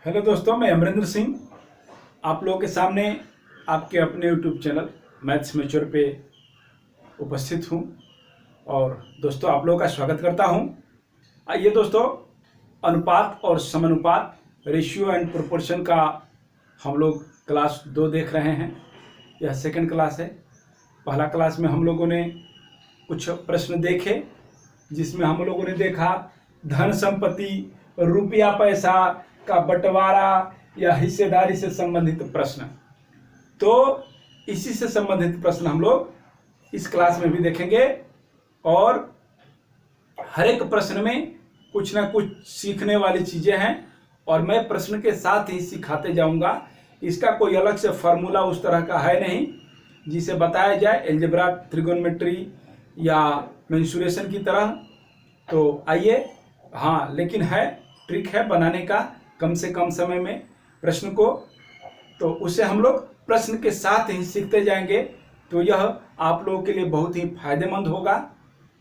Hello दोस्तों, मैं अमरिंदर सिंह आप लोगों के सामने आपके अपने यूट्यूब चैनल मैथ्स मैच्योर पे उपस्थित हूँ और दोस्तों आप लोगों का स्वागत करता हूँ। आइए दोस्तों, अनुपात और समानुपात रेशियो एंड प्रोपोर्शन का हम लोग क्लास 2 देख रहे हैं। यह सेकंड क्लास है। पहला क्लास में हम लोगों ने कुछ प्रश्न देखे जिसमें हम लोगों ने देखा धन संपत्ति, रुपया पैसा का बंटवारा या हिस्सेदारी से संबंधित प्रश्न। तो इसी से संबंधित प्रश्न हम लोग इस क्लास में भी देखेंगे और हर एक प्रश्न में कुछ ना कुछ सीखने वाली चीजें हैं और मैं प्रश्न के साथ ही सिखाते जाऊंगा। इसका कोई अलग से फॉर्मूला उस तरह का है नहीं जिसे बताया जाए एल्जेब्रा, त्रिगोनोमेट्री या मेंसुरेशन की तरह। तो आइए, हाँ, लेकिन है ट्रिक है बनाने का कम से कम समय में प्रश्न को, तो उसे हम लोग प्रश्न के साथ ही सीखते जाएंगे। तो यह आप लोगों के लिए बहुत ही फायदेमंद होगा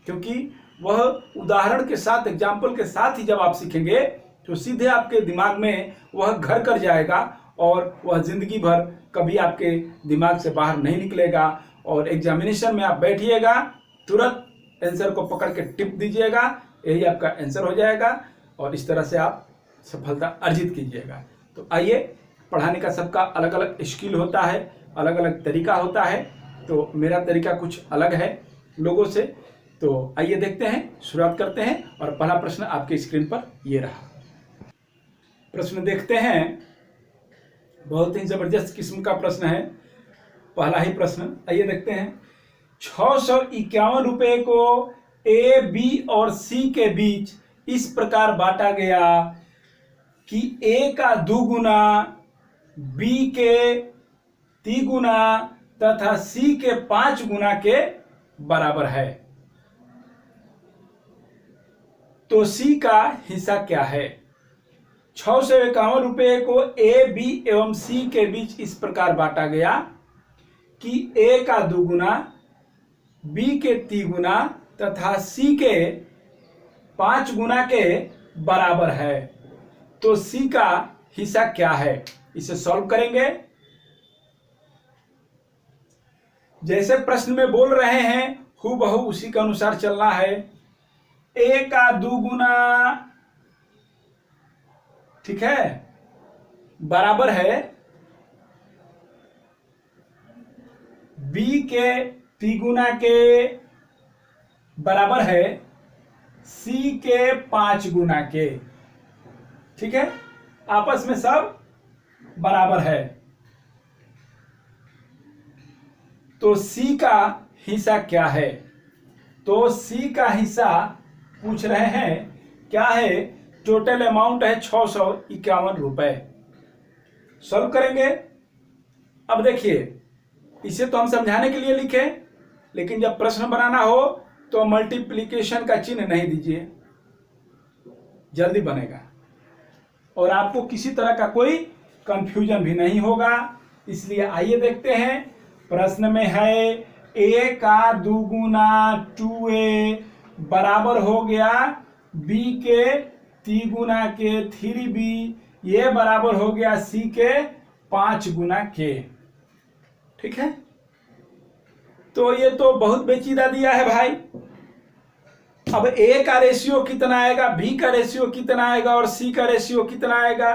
क्योंकि वह उदाहरण के साथ, एग्जाम्पल के साथ ही जब आप सीखेंगे तो सीधे आपके दिमाग में वह घर कर जाएगा और वह जिंदगी भर कभी आपके दिमाग से बाहर नहीं निकलेगा। और एग्जामिनेशन में आप बैठिएगा, तुरंत आंसर को पकड़ के टिप दीजिएगा, यही आपका आंसर हो जाएगा और इस तरह से आप सफलता अर्जित कीजिएगा। तो आइए, पढ़ाने का सबका अलग अलग स्किल होता है, अलग अलग तरीका होता है। तो मेरा तरीका कुछ अलग है लोगों से। तो आइए देखते हैं, शुरुआत करते हैं। और पहला प्रश्न आपके स्क्रीन पर ये रहा। प्रश्न देखते हैं, बहुत ही जबरदस्त किस्म का प्रश्न है। पहला ही प्रश्न, आइए देखते हैं। 651 रुपए को ए, बी और सी के बीच इस प्रकार बांटा गया कि ए का 2 गुना, बी के 3 गुना तथा सी के 5 गुना के बराबर है। तो सी का हिस्सा क्या है? 651 रुपए को ए, बी एवं सी के बीच इस प्रकार बांटा गया कि ए का 2 गुना, बी के 3 गुना तथा सी के 5 गुना के बराबर है। तो सी का हिस्सा क्या है? इसे सॉल्व करेंगे। जैसे प्रश्न में बोल रहे हैं हूबहू उसी के अनुसार चलना है। ए का 2 गुना, ठीक है, बराबर है बी के 3 गुना के बराबर है सी के 5 गुना के। ठीक है, आपस में सब बराबर है। तो सी का हिस्सा क्या है? तो सी का हिस्सा पूछ रहे हैं क्या है? टोटल अमाउंट है 651 रुपए। सॉल्व करेंगे। अब देखिए, इसे तो हम समझाने के लिए लिखे, लेकिन जब प्रश्न बनाना हो तो मल्टीप्लिकेशन का चिन्ह नहीं दीजिए, जल्दी बनेगा और आपको किसी तरह का कोई कंफ्यूजन भी नहीं होगा। इसलिए आइए देखते हैं। प्रश्न में है ए का 2 गुना 2a बराबर हो गया बी के 3 गुना के 3b, ये बराबर हो गया सी के 5 गुना के। ठीक है, तो ये तो बहुत पेचीदा दिया है भाई। अब ए का रेशियो कितना आएगा, बी का रेशियो कितना आएगा और सी का रेशियो कितना आएगा?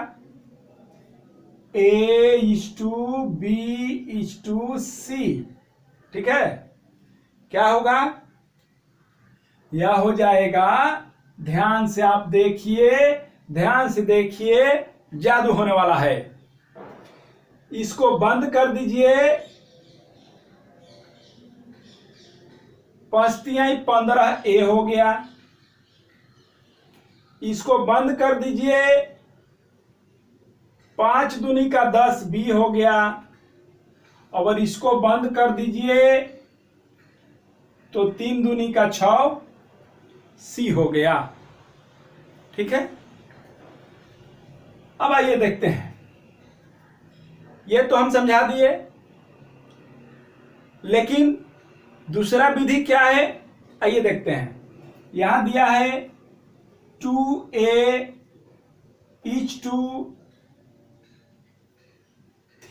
A:B:C। ठीक है, क्या होगा? यह हो जाएगा, ध्यान से आप देखिए, ध्यान से देखिए, जादू होने वाला है। इसको बंद कर दीजिए। 5×15 ए हो गया। इसको बंद कर दीजिए। 5 दूनी का 10 बी हो गया। और इसको बंद कर दीजिए तो 3 दूनी का 6 सी हो गया। ठीक है, अब आइए देखते हैं। ये तो हम समझा दिए, लेकिन दूसरा विधि क्या है? आइए देखते हैं। यहां दिया है 2a each to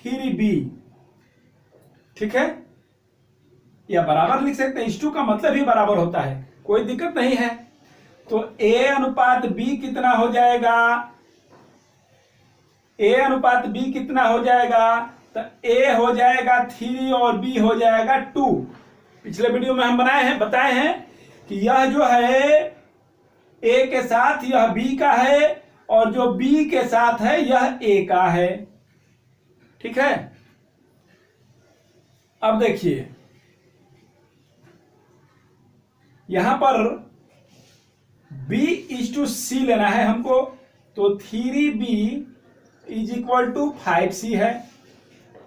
3b, ठीक है, या बराबर लिख सकते हैं, इस टू का मतलब ही बराबर होता है, कोई दिक्कत नहीं है। तो a अनुपात b कितना हो जाएगा, a अनुपात b कितना हो जाएगा, तो a हो जाएगा 3 और b हो जाएगा 2। पिछले वीडियो में हम बताए हैं कि यह जो है a के साथ यह b का है और जो b के साथ है यह a का है, ठीक है। अब देखिए यहां पर b/c लेना है हमको, तो 3b = 5c है।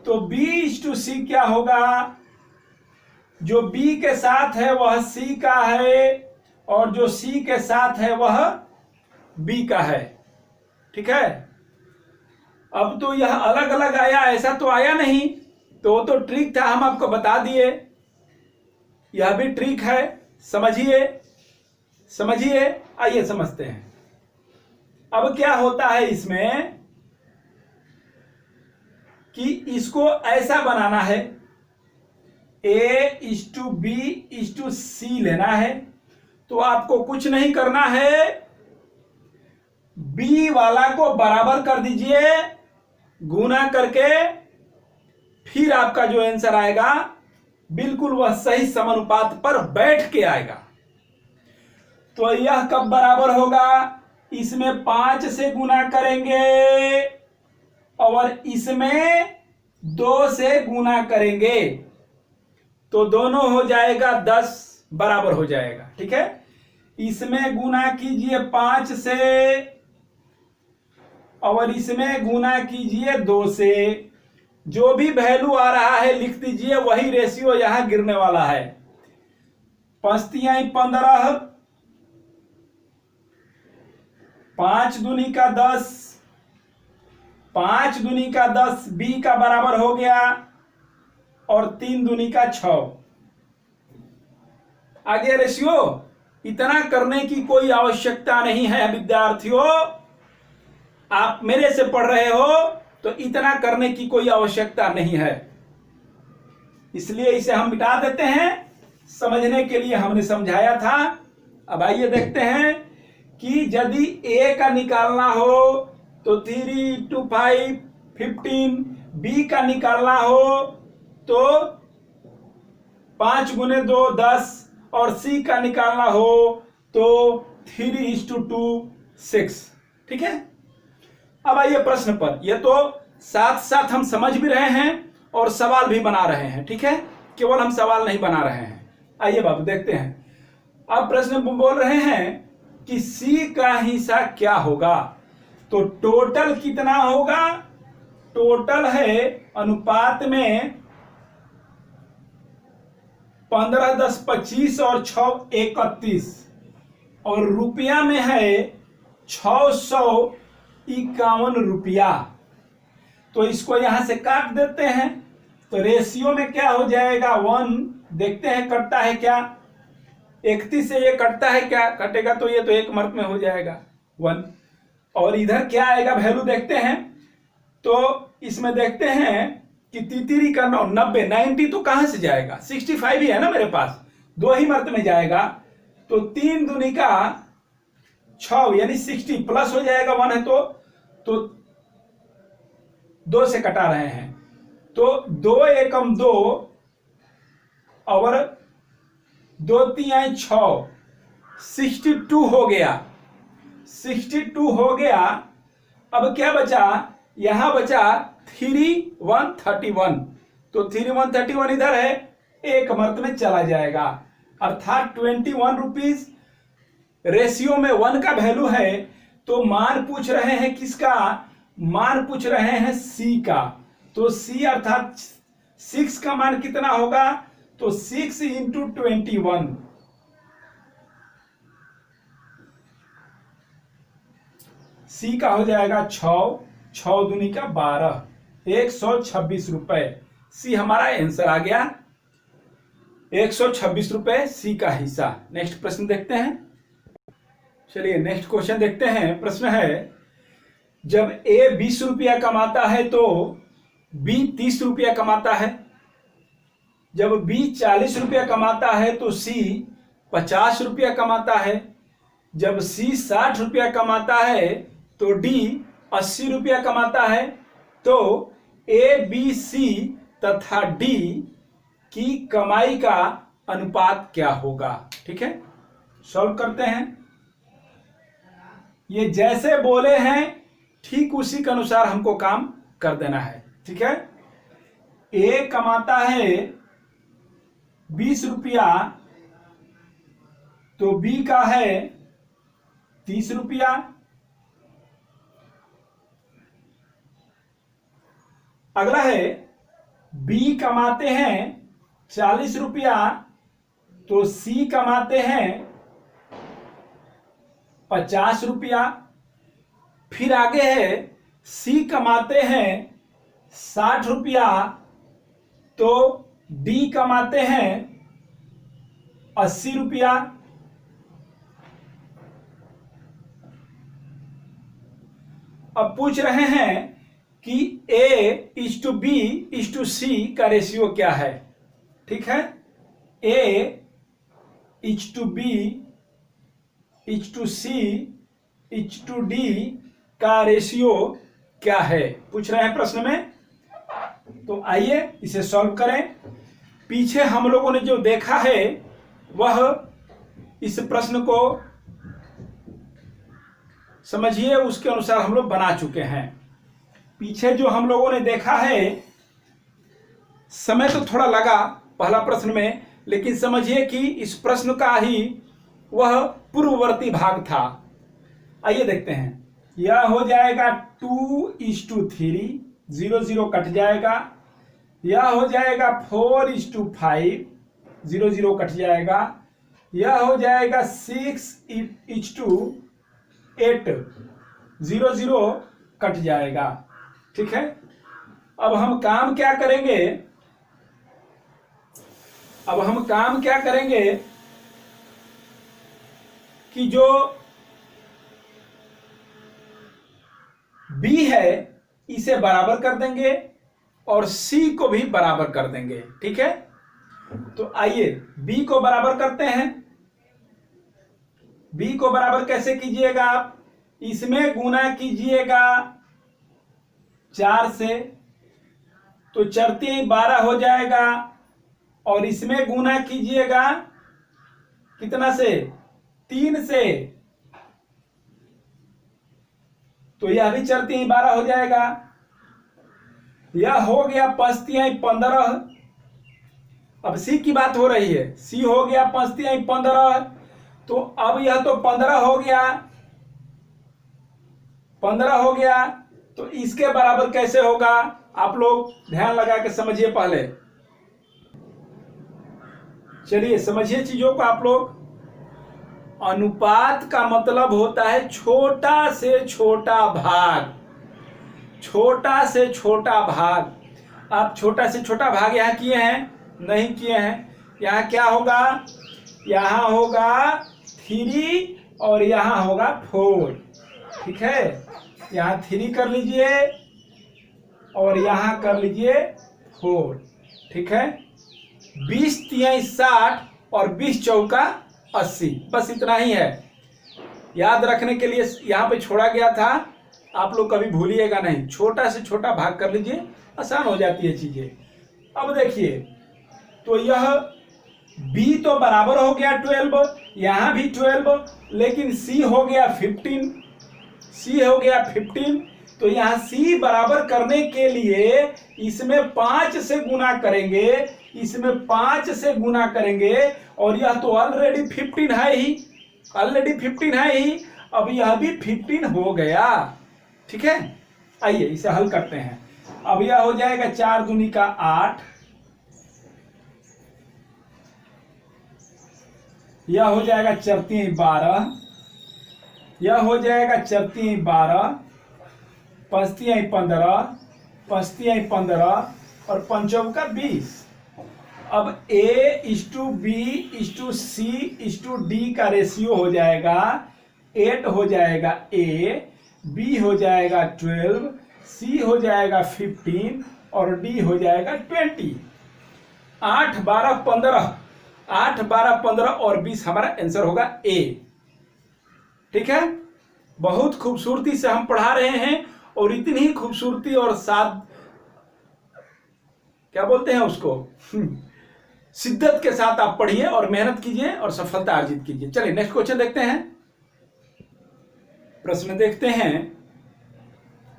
तो b/c क्या होगा, जो b के साथ है वह c का है और जो c के साथ है वह b का है, ठीक है। अब तो यह अलग अलग आया, ऐसा तो आया नहीं, तो वो तो ट्रिक था, हम आपको बता दिए, यह भी ट्रिक है, समझिए। आइए समझते हैं। अब क्या होता है इसमें कि इसको ऐसा बनाना है, a/b/c लेना है। तो आपको कुछ नहीं करना है, b वाला को बराबर कर दीजिए गुना करके, फिर आपका जो आंसर आएगा बिल्कुल वह सही समानुपात पर बैठ के आएगा। तो यह कब बराबर होगा, इसमें 5 से गुना करेंगे और इसमें 2 से गुना करेंगे, तो दोनों हो जाएगा 10, बराबर हो जाएगा, ठीक है। इसमें गुना कीजिए 5 से और इसमें गुना कीजिए 2 से, जो भी वैल्यू आ रहा है लिख दीजिए, वही रेशियो यहां गिरने वाला है। 5 तिहाई 15, 5 दूनी का 10, 5 दूनी का 10 b का बराबर हो गया और 3 दूनी का 6 आगे रेशियो। इतना करने की कोई आवश्यकता नहीं है विद्यार्थियों, आप मेरे से पढ़ रहे हो तो इतना करने की कोई आवश्यकता नहीं है, इसलिए इसे हम मिटा देते हैं, समझने के लिए हमने समझाया था। अब आइए देखते हैं कि यदि a का निकालना हो तो 3 × 5 15, b का निकालना हो तो 5 × 2 10 और c का निकालना हो तो 3:2 6, ठीक है। अब आइए प्रश्न पर, ये तो साथ साथ हम समझ भी रहे हैं और सवाल भी बना रहे हैं, ठीक है, केवल हम सवाल नहीं बना रहे हैं। आइए बाबू देखते हैं। अब प्रश्न बोल रहे हैं कि c का हिस्सा क्या होगा, तो टोटल कितना होगा, टोटल है अनुपात में 15 10 25 और 6 31 और रुपया में है 651 रुपया। तो इसको यहां से काट देते हैं, तो रेशियो में क्या हो जाएगा 1, देखते हैं कटता है क्या, 31 से ये कटता है क्या, कटेगा तो ये तो एक मर्त में हो जाएगा 1, और इधर क्या आएगा वैल्यू देखते हैं। तो इसमें देखते हैं कि तितरी का 90 90 तो कहां से जाएगा, 65 ही है ना मेरे पास, 2 ही मर्त में जाएगा, तो 3 दूनी का 6 यानी 60 प्लस हो जाएगा 1 है तो 2 से कटा रहे हैं, तो 2 एकम 2 और 2 तिहाई 6 62 हो गया, 62 हो गया। अब क्या बचा, यहां बचा 3131, तो 3131 इधर है, एक मर्त में चला जाएगा, अर्थात 21 रुपीज। रेशियो में 1 का वैल्यू है, तो मान पूछ रहे हैं किसका, मान पूछ रहे हैं c का, तो c अर्थात 6 का मान कितना होगा, तो 6 × 21, c का हो जाएगा 6 दूनी का 12, 126 रुपए, सी हमारा आंसर आ गया, 126 रुपए सी का हिस्सा। नेक्स्ट प्रश्न देखते हैं, चलिए नेक्स्ट क्वेश्चन देखते हैं। प्रश्न है, जब ए 20 रुपया कमाता है तो बी 30 रुपया कमाता है। जब बी 40 रुपया कमाता है तो सी 50 रुपया कमाता है। जब सी 60 रुपया कमाता है तो डी 80 रुपया कमाता है। तो ए बी सी तथा डी की कमाई का अनुपात क्या होगा। ठीक है, सॉल्व करते हैं। ये जैसे बोले हैं ठीक उसी के अनुसार हमको काम कर देना है। ठीक है, ए कमाता है 20 रुपया तो बी का है 30 रुपया। अगला है बी कमाते हैं 40 रुपया तो सी कमाते हैं 50 रुपया। फिर आगे है सी कमाते हैं 60 रुपया तो डी कमाते हैं 80 रुपया। अब पूछ रहे हैं कि A is to B is to C का रेशियो क्या है। ठीक है, A is to B is to C is to D का रेशियो क्या है, पूछ रहे हैं प्रश्न में। तो आइए इसे सॉल्व करें। पीछे हम लोगों ने जो देखा है वह इस प्रश्न को समझिए उसके अनुसार हम लोग बना चुके हैं। पीछे जो हम लोगों ने देखा है, समय तो थोड़ा लगा पहला प्रश्न में, लेकिन समझिए कि इस प्रश्न का ही वह पूर्ववर्ती भाग था। आइए देखते हैं। यह हो जाएगा 2:3, 0 0 कट जाएगा। यह हो जाएगा 4:5, 0 0 कट जाएगा। यह हो जाएगा 6:8, 0 0 कट जाएगा। ठीक है, अब हम काम क्या करेंगे, कि जो बी है इसे बराबर कर देंगे और सी को भी बराबर कर देंगे। ठीक है, तो आइए बी को बराबर करते हैं। बी को बराबर कैसे कीजिएगा आप, इसमें गुना कीजिएगा 4 से तो 4 × 12 हो जाएगा, और इसमें गुना कीजिएगा कितना से, 3 से, तो यह भी 4 × 12 हो जाएगा। यह हो गया 5 × 15। अब सी की बात हो रही है, सी हो गया 5 × 15, तो अब यह तो 15 हो गया, 15 हो गया, तो इसके बराबर कैसे होगा, आप लोग ध्यान लगा के समझिए पहले। चलिए समझिए चीजों को आप लोग। अनुपात का मतलब होता है छोटा से छोटा भाग, छोटा से छोटा भाग। आप छोटा से छोटा भाग यहां किए हैं, नहीं किए हैं। यहां क्या होगा, यहां होगा 3 और यहां होगा 4। ठीक है, यहां 3 कर लीजिए और यहां कर लीजिए 4। ठीक है, 20 × 60 और 20 × 80, बस इतना ही है। याद रखने के लिए यहाँ पे छोड़ा गया था, आप लोग कभी भूलिएगा नहीं। छोटा से छोटा भाग कर लीजिए, आसान हो जाती है चीजें। अब देखिए, तो यह B तो बराबर हो गया 12, यहाँ भी 12, लेकिन C हो गया 15, C हो गया 15, तो यहाँ C बराबर करने के लिए इसमें 5 से गुना करेंगे, इसमें 5 से गुना करेंगे, और यह तो ऑलरेडी 15 है ही, ऑलरेडी 15 है ही, अब यह भी 15 हो गया। ठीक है, आइए इसे हल करते हैं। अब यह हो जाएगा 4 दूनी का 8, यह हो जाएगा 4 × 12, यह हो जाएगा 4 × 12, 5 × 15, 5 × 15 और 5 × 20। अब A:B:C:D का रेशियो हो जाएगा 8 हो जाएगा A, B हो जाएगा 12, C हो जाएगा 15 और डी हो जाएगा 20। 8, 12, 15, 8, 12, 15 और 20 हमारा आंसर होगा ए। ठीक है, बहुत खूबसूरती से हम पढ़ा रहे हैं और इतनी ही खूबसूरती और साथ क्या बोलते हैं उसको शिद्दत के साथ आप पढ़िए और मेहनत कीजिए और सफलता अर्जित कीजिए। चलिए नेक्स्ट क्वेश्चन देखते हैं। प्रश्न देखते हैं।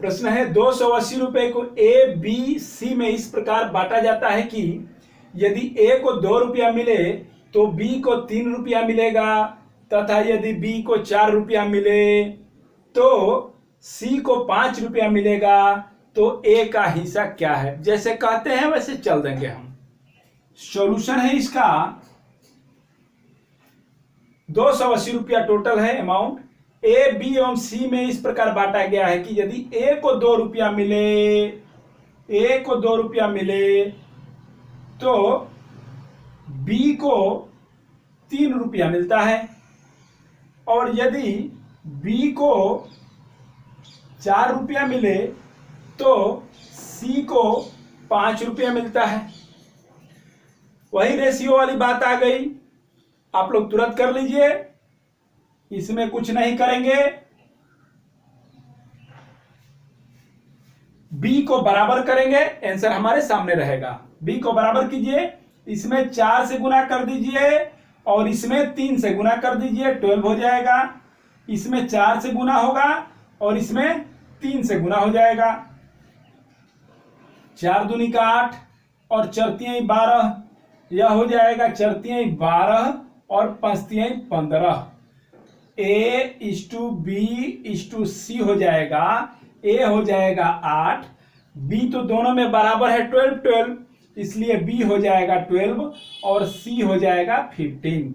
प्रश्न है 280 रुपए को ए बी सी में इस प्रकार बांटा जाता है कि यदि ए को 2 रुपया मिले तो बी को 3 रुपया मिलेगा तथा यदि बी को 4 रुपया मिले तो सी को 5 रुपया मिलेगा, तो ए का हिस्सा क्या है? जैसे कहते हैं वैसे चल देंगे हम। सॉल्यूशन है इसका 280 रुपया टोटल है अमाउंट। ए बी एवं सी में इस प्रकार बांटा गया है कि यदि ए को 2 रुपया मिले तो बी को 3 रुपया मिलता है और यदि बी को 4 रुपया मिले तो सी को 5 रुपया मिलता है। वही रेशियो वाली बात आ गई, आप लोग तुरंत कर लीजिए, इसमें कुछ नहीं करेंगे। बी को बराबर करेंगे, आंसर हमारे सामने रहेगा। बी को बराबर कीजिए, इसमें 4 से गुना कर दीजिए और इसमें 3 से गुना कर दीजिए, 12 हो जाएगा। इसमें 4 से गुना होगा और इसमें 3 से गुना हो जाएगा। 4 दूनी का 8 और 4 तिहाई 12, यह हो जाएगा 4 तिहाई 12 और 5 तिहाई 15। A/B/C हो जाएगा। A हो जाएगा 8, B तो दोनों में बराबर है 12, इसलिए B हो जाएगा 12 और C हो जाएगा 15।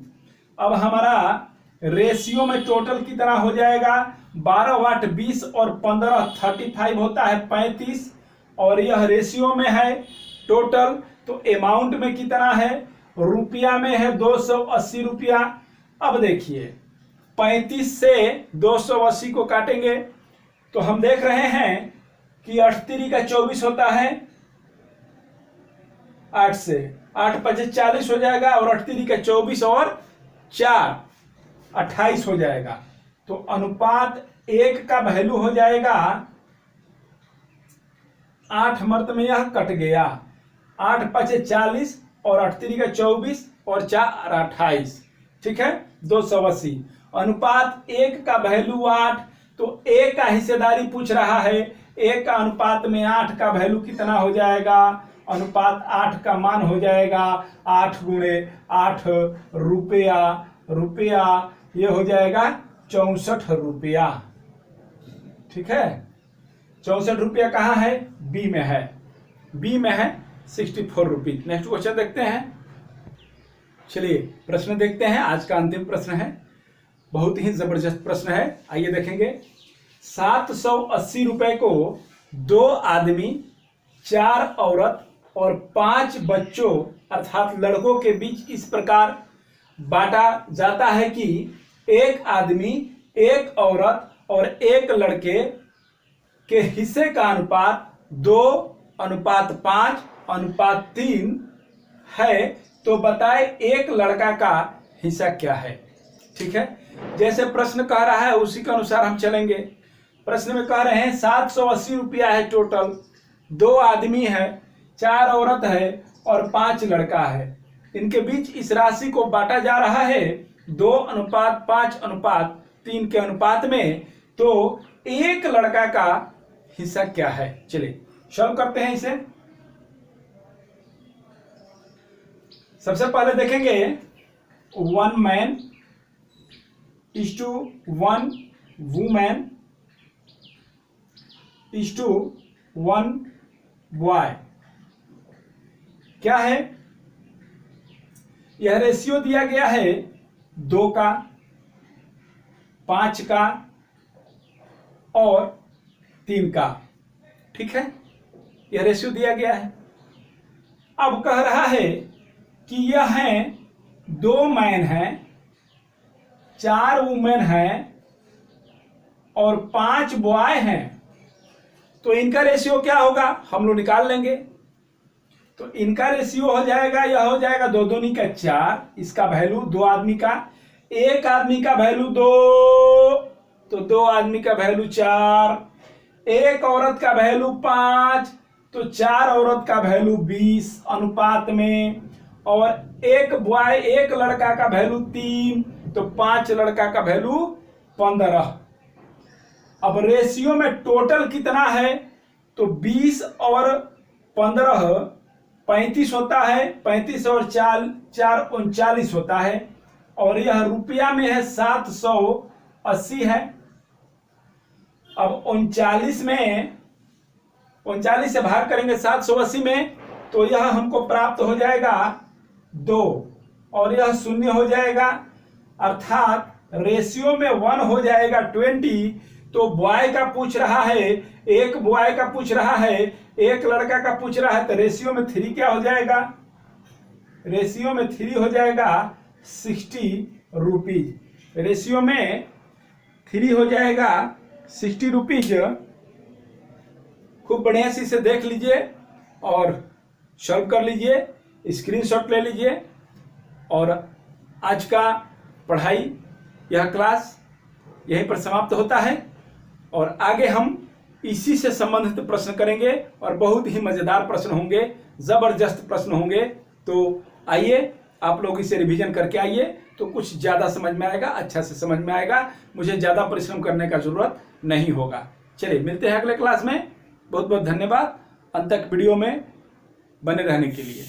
अब हमारा रेशियो में टोटल कितना हो जाएगा? 12 वाट 20 और 15 35 होता है 35 और यह रेशियो में है टोटल। तो अमाउंट में कितना है? रुपया में है 280 रुपया। अब देखिए 35 से 280 को काटेंगे तो हम देख रहे हैं कि 8 तिरी का 24 होता है। 8 से 8 5 40 हो जाएगा और 8 तिरी का 24 और 4 28 हो जाएगा। तो अनुपात 1 का वैल्यू हो जाएगा 8 मर्त में यह कट गया। 8 5 40 और 8 तिरी का 24 और 4 28। ठीक है, 280 अनुपात 1 का वैल्यू 8। तो ए का हिस्सेदारी पूछ रहा है, ए का अनुपात में 8 का वैल्यू कितना हो जाएगा? अनुपात 8 का मान हो जाएगा 8 गुणे 8 रुपया, ये हो जाएगा 64 रुपया। ठीक है, 64 रुपया कहाँ है? बी में है, बी में है 64 रुपीज। नेक्स्ट क्वेश्चन देखते हैं। चलिए प्रश्न देखते हैं, आज का अंतिम प्रश्न है, बहुत ही जबरदस्त प्रश्न है, आइए देखेंगे। 780 रुपए को 2 आदमी, 4 औरत और 5 बच्चों अर्थात लड़कों के बीच इस प्रकार बांटा जाता है कि एक आदमी, एक औरत और एक लड़के के हिस्से का अनुपात 2:5:3 है। तो बताए एक लड़का का हिस्सा क्या है? ठीक है, जैसे प्रश्न कह रहा है उसी के अनुसार हम चलेंगे। प्रश्न में कह रहे हैं 780 रुपया है टोटल, 2 आदमी है, 4 औरत है और 5 लड़का है। इनके बीच इस राशि को बांटा जा रहा है 2:5:3 के अनुपात में। तो एक लड़का का हिस्सा क्या है? चलिए सॉल्व करते हैं इसे। सबसे पहले देखेंगे 1 man is to 1 woman is to 1 boy. क्या है? यह रेशियो दिया गया है 2 का, 5 का और 3 का। ठीक है, यह रेशियो दिया गया है। अब कह रहा है कि यह है 2 मैन है, 4 वुमेन है और 5 बॉय हैं। तो इनका रेशियो क्या होगा? हम लोग निकाल लेंगे। तो इनका रेशियो हो जाएगा, यह हो जाएगा 2 दूनी का 4, इसका वैल्यू 2 आदमी का, एक आदमी का वैल्यू 2, तो 2 आदमी का वैल्यू 4, एक औरत का वैल्यू 5, तो 4 औरत का वैल्यू 20 अनुपात में, और एक बॉय एक लड़का का वैल्यू 3, तो 5 लड़का का वैल्यू 15। अब रेशियो में टोटल कितना है, तो 20 और 15 35 होता है, 35 और 4 39 होता है, और यह रुपया में है 780 है। अब 39 में 39 से भाग करेंगे 780 में, तो यह हमको प्राप्त हो जाएगा 2, और यह 0 हो जाएगा, अर्थात रेशियो में 1 हो जाएगा 20। तो बॉय का पूछ रहा है, एक बॉय का पूछ रहा है, एक लड़का का पूछ रहा है, तो रेशियो में 3 क्या हो जाएगा, रेशियो में 3 हो जाएगा 60 रुपीज। रेशियो में 3 हो जाएगा 60 रुपीज। खूब बढ़िया से इसे देख लीजिए और सॉल्व कर लीजिए, स्क्रीनशॉट ले लीजिए। और आज का पढ़ाई, यह क्लास यहीं पर समाप्त होता है, और आगे हम इसी से संबंधित प्रश्न करेंगे, और बहुत ही मजेदार प्रश्न होंगे, जबरदस्त प्रश्न होंगे। तो आइए आप लोग इसे रिवीजन करके आइए, तो कुछ ज्यादा समझ में आएगा, अच्छा से समझ में आएगा, मुझे ज्यादा परिश्रम करने का जरूरत नहीं होगा। चलिए मिलते हैं अगले क्लास में। बहुत बहुत धन्यवाद अंत तक वीडियो में बने रहने के लिए।